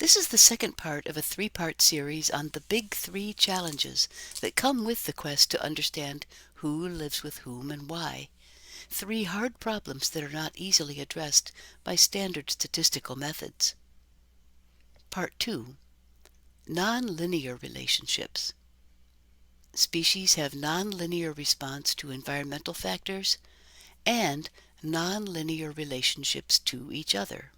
This is the second part of a three-part series on the big three challenges that come with the quest to understand who lives with whom and why. Three hard problems that are not easily addressed by standard statistical methods. Part 2. Nonlinear relationships. Species have nonlinear response to environmental factors and nonlinear relationships to each other.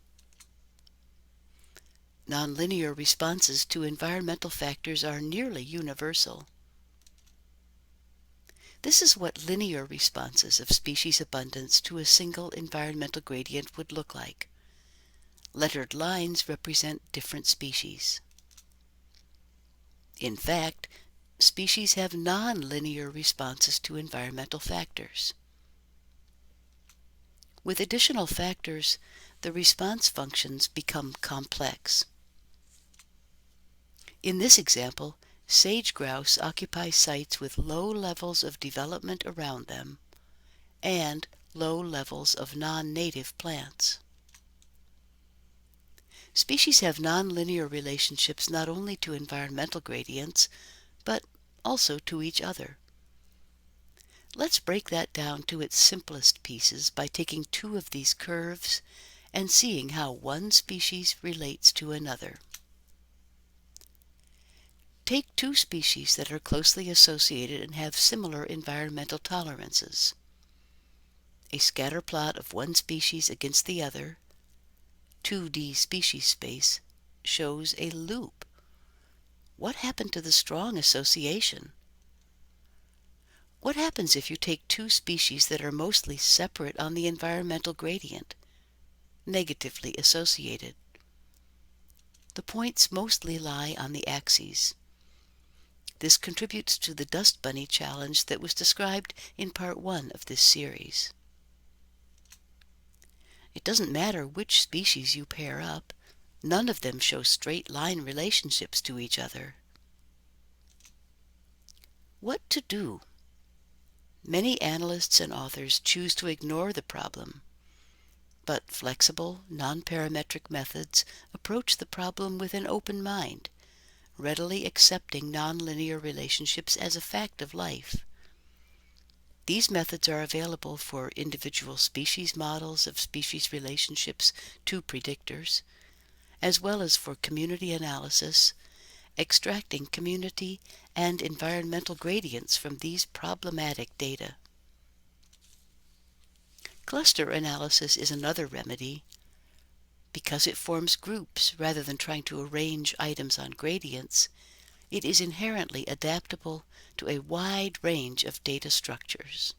Nonlinear responses to environmental factors are nearly universal. This is what linear responses of species abundance to a single environmental gradient would look like. Lettered lines represent different species. In fact, species have nonlinear responses to environmental factors. With additional factors, the response functions become complex. In this example, sage grouse occupy sites with low levels of development around them and low levels of non-native plants. Species have nonlinear relationships not only to environmental gradients, but also to each other. Let's break that down to its simplest pieces by taking two of these curves and seeing how one species relates to another. Take two species that are closely associated and have similar environmental tolerances. A scatter plot of one species against the other, 2D species space, shows a loop. What happened to the strong association? What happens if you take two species that are mostly separate on the environmental gradient, negatively associated? The points mostly lie on the axes. This contributes to the dust bunny challenge that was described in part 1 of this series. It doesn't matter which species you pair up, none of them show straight line relationships to each other. What to do? Many analysts and authors choose to ignore the problem, but flexible, non-parametric methods approach the problem with an open mind, readily accepting nonlinear relationships as a fact of life. These methods are available for individual species models of species relationships to predictors, as well as for community analysis, extracting community and environmental gradients from these problematic data. Cluster analysis is another remedy. Because it forms groups rather than trying to arrange items on gradients, it is inherently adaptable to a wide range of data structures.